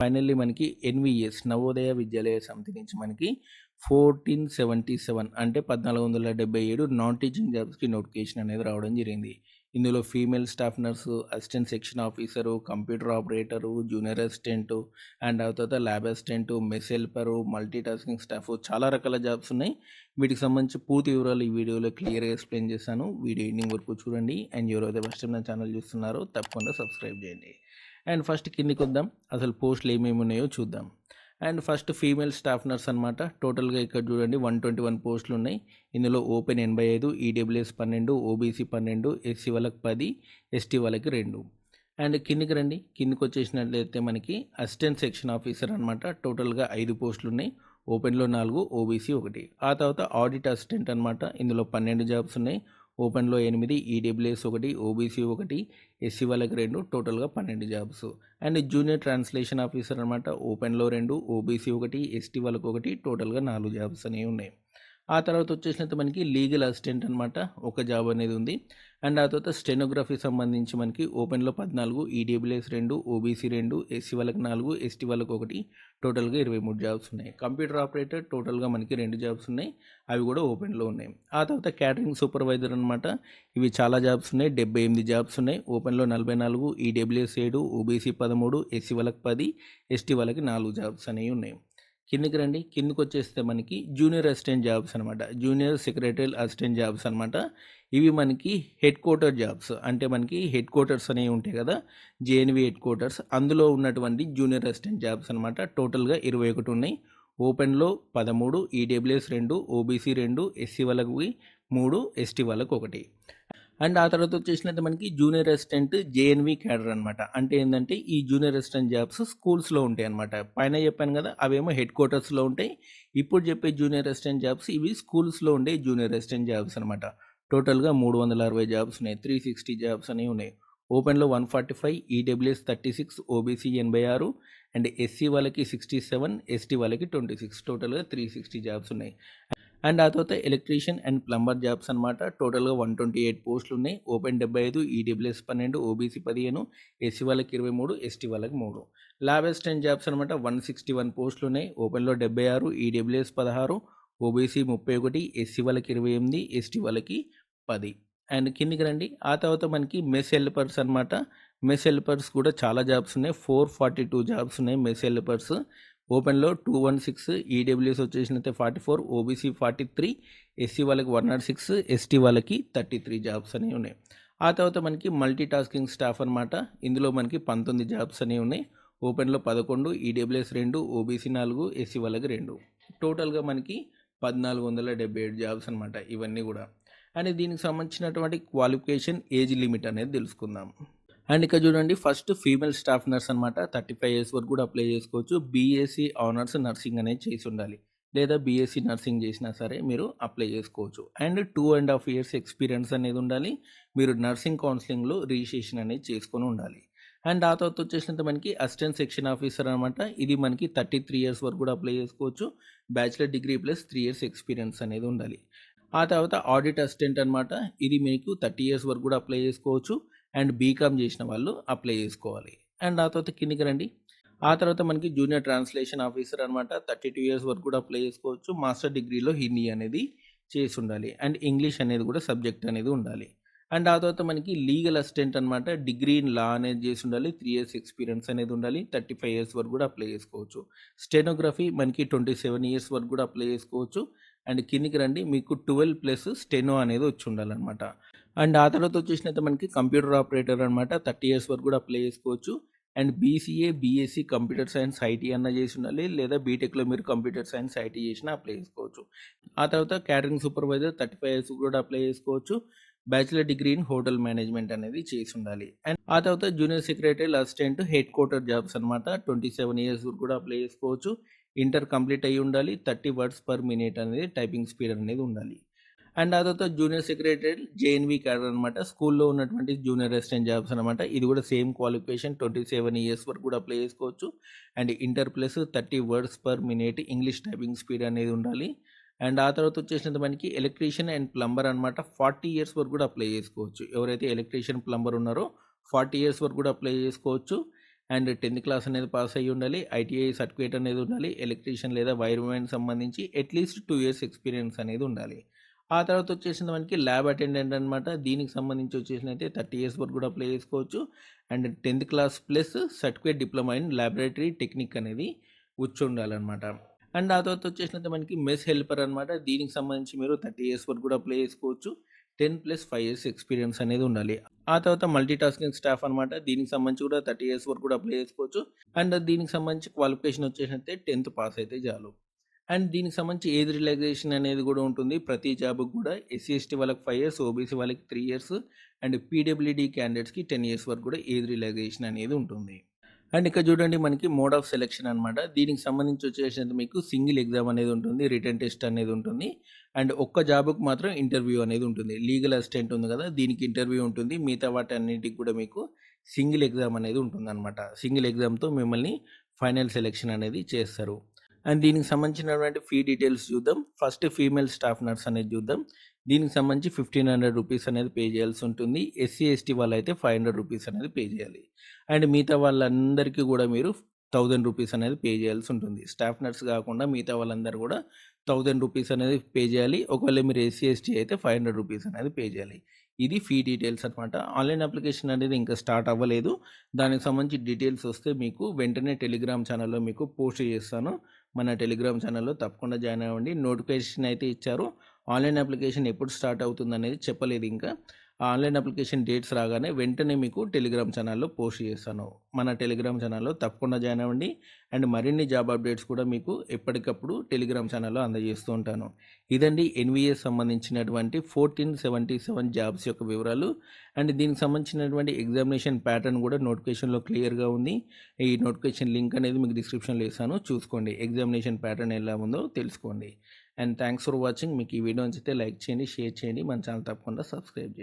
Finally మనకి NVS Navodaya విద్యాలయ సమితి నుంచి మనకి 1477 అంటే 1477 నాన్ టీచింగ్ జాబ్స్‌కి నోటిఫికేషన్ అనేది రావడం జరిగింది. ఇందులో female staff nurse, assistant section officer, computer operator, junior assistant and ఆ తర్వాత lab assistant, mess helper, multi tasking staff చాలా రకాల జాబ్స్ ఉన్నాయి. వీటికి సంబంధించి పూర్తి వివరాలు ఈ వీడియోలో క్లియర్‌గా ఎక్స్‌ప్లెయిన్ చేశాను. వీడియో ఎండింగ్ వరకు చూడండి. అండ్ ఎవరైతే ఫస్ట్ టైం నా ఛానల్ చూస్తున్నారో తప్పకుండా సబ్స్క్రైబ్ చేయండి. అండ్ ఫస్ట్ కిందికొద్దాం. అసలు పోస్టులు ఏమేమి ఉన్నాయో చూద్దాం. And first female staff nurse అనమాట. టోటల్‌గా ఇక్కడ చూడండి 121 పోస్టులు ఉన్నాయి. ఇందులో ఓపెన్ 85, ఈడబ్ల్యూఎస్ 12, ఓబీసీ 12, ఎస్సీ వాళ్ళకి 10, ఎస్టీ వాళ్ళకి 2. అండ్ కిందికి రండి. కిందికొచ్చేసినట్లయితే మనకి అసిస్టెంట్ సెక్షన్ ఆఫీసర్ అనమాట. టోటల్‌గా 5 పోస్టులు ఉన్నాయి. ఓపెన్‌లో 4, ఓబీసీ 1. ఆ తర్వాత ఆడిట్ అసిస్టెంట్ అనమాట. ఇందులో 12 జాబ్స్ ఉన్నాయి. ఓపెన్‌లో 8, ఈడబ్ల్యూఎస్ 1, ఓబీసీ 1, ఎస్సీ వాళ్ళకి 2, టోటల్‌గా 12 jobs. And junior translation officer అనమాట. ఓపెన్‌లో 2, ఓబీసీ 1, ఎస్టీ వాళ్ళకి 1, టోటల్‌గా 4 జాబ్స్ అనేవి ఉన్నాయి. ఆ తర్వాత వచ్చేసినట్టు మనకి లీగల్ అసిస్టెంట్ అనమాట. ఒక జాబ్ అనేది ఉంది. అండ్ ఆ తర్వాత స్టెనోగ్రఫీ సంబంధించి మనకి ఓపెన్‌లో 14, ఈడబ్ల్యూఎస్ 2, ఓబీసీ 2, ఎస్సీ వాళ్ళకి 4, ఎస్టీ వాళ్ళకి 1, టోటల్‌గా 23 జాబ్స్ ఉన్నాయి. కంప్యూటర్ ఆపరేటర్ టోటల్‌గా మనకి 2 జాబ్స్ ఉన్నాయి. అవి కూడా ఓపెన్‌లో ఉన్నాయి. ఆ తర్వాత క్యాటరింగ్ సూపర్వైజర్ అనమాట. ఇవి చాలా జాబ్స్ ఉన్నాయి. 78 జాబ్స్ ఉన్నాయి. ఓపెన్‌లో 44, ఈడబ్ల్యూఎస్ 7, ఓబీసీ 13, ఎస్సీ వాళ్ళకి 10, ఎస్టీ వాళ్ళకి 4 జాబ్స్ అనేవి ఉన్నాయి. కిందికి రండి. కిందికొచ్చేస్తే మనకి జూనియర్ అసిస్టెంట్ జాబ్స్ అనమాట. జూనియర్ సెక్రటరియల్ అసిస్టెంట్ జాబ్స్ అనమాట. ఇవి మనకి హెడ్ క్వార్టర్ జాబ్స్. అంటే మనకి హెడ్ క్వార్టర్స్ అనేవి ఉంటాయి కదా! జేఎన్‌వి హెడ్ క్వార్టర్స్ అందులో ఉన్నటువంటి జూనియర్ అసిస్టెంట్ జాబ్స్ అనమాట. టోటల్‌గా 21 ఉన్నాయి. ఓపెన్‌లో 13, ఈడబ్ల్యూఎస్ 2, ఓబీసీ 2, ఎస్సీ వాళ్ళకి 3, ఎస్టీ వాళ్ళకి 1. అండ్ ఆ తర్వాత వచ్చేసినట్టు మనకి జూనియర్ అసిస్టెంట్ జేఎన్వి క్యాడర్ అనమాట. అంటే ఏంటంటే ఈ జూనియర్ అసిస్టెంట్ జాబ్స్ స్కూల్స్లో ఉంటాయి అనమాట. పైన చెప్పాను కదా అవేమో హెడ్ క్వార్టర్స్లో ఉంటాయి. ఇప్పుడు చెప్పే జూనియర్ అసిస్టెంట్ జాబ్స్ ఇవి స్కూల్స్లో ఉండే జూనియర్ అసిస్టెంట్ జాబ్స్ అనమాట. టోటల్గా 360 జాబ్స్ ఉన్నాయి. 360 జాబ్స్ అనేవి ఉన్నాయి. ఓపెన్లో 145, ఈడబ్ల్యూఎస్ 36, ఓబీసీ 86 అండ్ ఎస్సీ వాళ్ళకి 67, ఎస్టీ వాళ్ళకి 26, టోటల్గా 360 జాబ్స్ ఉన్నాయి. అండ్ ఆ తర్వాత ఎలక్ట్రీషియన్ అండ్ ప్లంబర్ జాబ్స్ అనమాట. టోటల్‌గా 128 పోస్టులు ఉన్నాయి. ఓపెన్ 75, ఈడబ్ల్యూఎస్ 12, ఓబీసీ 15, ఎస్సీ వాళ్ళకి 23, ఎస్టీ వాళ్ళకి 3. ల్యాబ్ అసిస్టెంట్ జాబ్స్ అనమాట. 161 పోస్టులు ఉన్నాయి. ఓపెన్‌లో 76, ఈడబ్ల్యూఎస్ 16, ఓబీసీ 31, ఎస్సీ వాళ్ళకి 28, ఎస్టీ వాళ్ళకి 10. అండ్ కిందికి రండి. ఆ తర్వాత మనకి మెస్ హెల్పర్స్ అనమాట. మెస్ హెల్పర్స్ కూడా చాలా జాబ్స్ ఉన్నాయి. 442 జాబ్స్ ఉన్నాయి మెస్ హెల్పర్స్. ఓపెన్‌లో 216, ఈడబ్ల్యూఎస్ వచ్చేసినైతే 44, ఓబీసీ 43, ఎస్సీ వాళ్ళకి 106, ఎస్టీ వాళ్ళకి 33 జాబ్స్ అనేవి ఉన్నాయి. ఆ తర్వాత మనకి మల్టీ టాస్కింగ్ స్టాఫ్ అనమాట. ఇందులో మనకి 19 జాబ్స్ అనేవి ఉన్నాయి. ఓపెన్‌లో 11, ఈడబ్ల్యూఎస్ 2, ఓబీసీ 4, ఎస్సీ వాళ్ళకి 2. టోటల్‌గా మనకి 1477 జాబ్స్ అనమాట ఇవన్నీ కూడా. అండ్ దీనికి సంబంధించినటువంటి క్వాలిఫికేషన్ ఏజ్ లిమిట్ అనేది తెలుసుకుందాం. అండ్ ఇక్కడ చూడండి ఫస్ట్ ఫీమేల్ స్టాఫ్ నర్స్ అనమాట. 35 ఇయర్స్ వరకు కూడా అప్లై చేసుకోవచ్చు. బీఎస్సీ ఆనర్స్ నర్సింగ్ అనేది చేసి ఉండాలి. లేదా బీఎస్సీ నర్సింగ్ చేసినా సరే మీరు అప్లై చేసుకోవచ్చు. అండ్ 2.5 ఇయర్స్ ఎక్స్పీరియన్స్ అనేది ఉండాలి. మీరు నర్సింగ్ కౌన్సిలింగ్లో రిజిస్ట్రేషన్ అనేది చేసుకొని ఉండాలి. అండ్ ఆ తర్వాత వచ్చేసినంత మనకి అసిస్టెంట్ సెక్షన్ ఆఫీసర్ అనమాట. ఇది మనకి 33 ఇయర్స్ వరకు కూడా అప్లై చేసుకోవచ్చు. Bachelor degree plus 3 years experience అనేది ఉండాలి. ఆ తర్వాత ఆడిట్ అసిస్టెంట్ అనమాట. ఇది మీకు 30 ఇయర్స్ వరకు కూడా అప్లై చేసుకోవచ్చు. అండ్ బీకామ్ చేసిన వాళ్ళు అప్లై చేసుకోవాలి. అండ్ ఆ తర్వాత కిందికి రండి. ఆ తర్వాత మనకి జూనియర్ ట్రాన్స్లేషన్ ఆఫీసర్ అనమాట. 32 ఇయర్స్ వరకు కూడా అప్లై చేసుకోవచ్చు. మాస్టర్ డిగ్రీలో హిందీ అనేది చేసి ఉండాలి. అండ్ ఇంగ్లీష్ అనేది కూడా సబ్జెక్ట్ అనేది ఉండాలి. అండ్ ఆ తర్వాత మనకి లీగల్ అసిస్టెంట్ అనమాట. డిగ్రీ ఇన్ లా అనేది చేసి ఉండాలి. 3 ఇయర్స్ ఎక్స్పీరియన్స్ అనేది ఉండాలి. 35 ఇయర్స్ వరకు కూడా అప్లై చేసుకోవచ్చు. స్టెనోగ్రఫీ మనకి 27 ఇయర్స్ వరకు కూడా అప్లై చేసుకోవచ్చు. అండ్ కిందికి రండి. మీకు 12 ప్లస్ స్టెనో అనేది వచ్చి ఉండాలన్నమాట. అండ్ ఆ తర్వాత వచ్చేసినైతే మనకి కంప్యూటర్ ఆపరేటర్ అనమాట. 30 ఇయర్స్ వరకు కూడా అప్లై చేసుకోవచ్చు. And BCA, BSc computer science IT అన్న చేసి ఉండాలి. లేదా బీటెక్లో మీరు కంప్యూటర్ సైన్స్ ఐటీ చేసినా అప్లై చేసుకోవచ్చు. ఆ తర్వాత క్యాటరింగ్ సూపర్వైజర్ 35 ఇయర్స్ కూడా అప్లై చేసుకోవచ్చు. Bachelor degree in hotel management అనేది చేసి ఉండాలి. అండ్ ఆ తర్వాత junior secretary assistant head quarter jobs అనమాట. 27 ఇయర్స్ కూడా అప్లై చేసుకోవచ్చు. ఇంటర్ కంప్లీట్ అయ్యి ఉండాలి. 30 వర్డ్స్ పర్ మినిట్ అనేది టైపింగ్ స్పీడ్ అనేది ఉండాలి. అండ్ ఆ తర్వాత జూనియర్ సెక్రటరీ జేఎన్వి క్యాడర్ అనమాట. స్కూల్లో ఉన్నటువంటి జూనియర్ అసిస్టెంట్ జాబ్స్ అనమాట. ఇది కూడా సేమ్ క్వాలిఫికేషన్ 27 ఇయర్స్ వరకు కూడా అప్లై చేసుకోవచ్చు. And inter plus 30 words per minute English typing speed అనేది ఉండాలి. అండ్ ఆ తర్వాత వచ్చేసినంత మనకి ఎలక్ట్రీషియన్ అండ్ ప్లంబర్ అనమాట. 40 ఇయర్స్ వరకు కూడా అప్లై చేసుకోవచ్చు. ఎవరైతే ఎలక్ట్రీషియన్ ప్లంబర్ ఉన్నారో 40 ఇయర్స్ వరకు కూడా అప్లై చేసుకోవచ్చు. అండ్ 10th క్లాస్ అనేది పాస్ అయ్యి ఉండాలి. ఐటీఐ సర్టిఫికేట్ అనేది ఉండాలి. ఎలక్ట్రీషియన్ లేదా వైర్‌మెన్ సంబంధించి అట్‌లీస్ట్ 2 ఇయర్స్ ఎక్స్‌పీరియన్స్ అనేది ఉండాలి. ఆ తర్వాత వచ్చేసింది మనకి ల్యాబ్ అటెండెంట్ అనమాట. దీనికి సంబంధించి వచ్చేసినైతే 30 ఇయర్స్ వరకు కూడా అప్లై చేసుకోవచ్చు. And 10th class plus certificate diploma in laboratory technique అనేది వచ్చి ఉండాలనమాట. అండ్ ఆ తర్వాత వచ్చేసినైతే మనకి మెస్ హెల్పర్ అనమాట. దీనికి సంబంధించి మీరు 30 ఇయర్స్ వరకు కూడా అప్లై చేసుకోవచ్చు. 10+5 ఇయర్స్ ఎక్స్‌పీరియన్స్ అనేది ఉండాలి. ఆ తర్వాత మల్టీ టాస్కింగ్ స్టాఫ్ అనమాట. దీనికి సంబంధించి కూడా 30 ఇయర్స్ వరకు కూడా అప్లై చేసుకోవచ్చు. అండ్ దీనికి సంబంధించి క్వాలిఫికేషన్ వచ్చేసినైతే 10th పాస్ అయితే చాలు. అండ్ దీనికి సంబంధించి ఏజ్ రిలాక్సేషన్ అనేది కూడా ఉంటుంది. ప్రతి జాబ్‌కి కూడా ఎస్సీ, ఎస్టీ వాళ్ళకి 5 ఇయర్స్, ఓబీసీ వాళ్ళకి 3 ఇయర్స్ అండ్ పీడబ్ల్యూడీ క్యాండిడేట్స్‌కి 10 ఇయర్స్ వరకు కూడా ఏజ్ రిలాక్సేషన్ అనేది ఉంటుంది. అండ్ ఇక్కడ చూడండి మనకి మోడ్ ఆఫ్ సెలక్షన్ అనమాట. దీనికి సంబంధించి వచ్చేసి మీకు సింగిల్ ఎగ్జామ్ అనేది ఉంటుంది. రిటన్ టెస్ట్ అనేది ఉంటుంది. అండ్ ఒక్క జాబ్‌కి మాత్రం ఇంటర్వ్యూ అనేది ఉంటుంది. లీగల్ అసిస్టెంట్ ఉంది కదా! దీనికి ఇంటర్వ్యూ ఉంటుంది. మిగతా వాటన్నిటికి కూడా మీకు సింగిల్ ఎగ్జామ్ అనేది ఉంటుందన్నమాట. సింగిల్ ఎగ్జామ్‌తో మిమ్మల్ని ఫైనల్ సెలక్షన్ అనేది చేస్తారు. అండ్ దీనికి సంబంధించినటువంటి ఫీ డీటెయిల్స్ చూద్దాం. ఫస్ట్ ఫీమేల్ స్టాఫ్ నర్స్ అనేది చూద్దాం. దీనికి సంబంధించి 1500 రూపీస్ అనేది పే చేయాల్సి ఉంటుంది. ఎస్సీ, ఎస్టీ వాళ్ళైతే 500 రూపీస్ అనేది పే చేయాలి. అండ్ మిగతా వాళ్ళందరికీ కూడా మీరు 1000 రూపీస్ అనేది పే చేయాల్సి ఉంటుంది. స్టాఫ్ నర్స్ కాకుండా మిగతా వాళ్ళందరూ కూడా 1000 రూపీస్ అనేది పే చేయాలి. ఒకవేళ మీరు ఎస్సీ, ఎస్టీ అయితే 500 రూపీస్ అనేది పే చేయాలి. ఇది ఫీ డీటెయిల్స్ అనమాట. ఆన్‌లైన్ అప్లికేషన్ అనేది ఇంకా స్టార్ట్ అవ్వలేదు. దానికి సంబంధించి డీటెయిల్స్ వస్తే మీకు వెంటనే టెలిగ్రామ్ ఛానల్‌లో మీకు పోస్ట్ చేస్తాను. మన టెలిగ్రామ్ ఛానల్‌లో తప్పకుండా జాయిన్ అవ్వండి. నోటిఫికేషన్ అయితే ఇచ్చారు. ఆన్‌లైన్ అప్లికేషన్ ఎప్పుడు స్టార్ట్ అవుతుందనేది చెప్పలేదు ఇంకా. ఆ ఆన్‌లైన్ అప్లికేషన్ డేట్స్ రాగానే వెంటనే మీకు టెలిగ్రామ్ ఛానల్‌లో పోస్ట్ చేస్తాను. మన టెలిగ్రామ్ ఛానల్‌లో తప్పకుండా జాయిన్ అవ్వండి. అండ్ మరిన్ని జాబ్ అప్డేట్స్ కూడా మీకు ఎప్పటికప్పుడు టెలిగ్రామ్ ఛానల్‌లో అందజేస్తూ ఉంటాను. ఇదండి ఎన్‌వీఎస్ సంబంధించినటువంటి 1477 జాబ్స్ యొక్క వివరాలు. అండ్ దీనికి సంబంధించినటువంటి ఎగ్జామినేషన్ ప్యాటర్న్ కూడా నోటిఫికేషన్‌లో క్లియర్‌గా ఉంది. ఈ నోటిఫికేషన్ లింక్ అనేది మీకు డిస్క్రిప్షన్‌లో ఇస్తాను. చూసుకోండి. ఎగ్జామినేషన్ ప్యాటర్న్ ఎలా ఉందో తెలుసుకోండి. And thanks for watching. మీకు ఈ వీడియో నచ్చితే లైక్ చేయండి, షేర్ చేయండి. మన ఛానల్ తప్పకుండా సబ్స్క్రైబ్ చేయండి.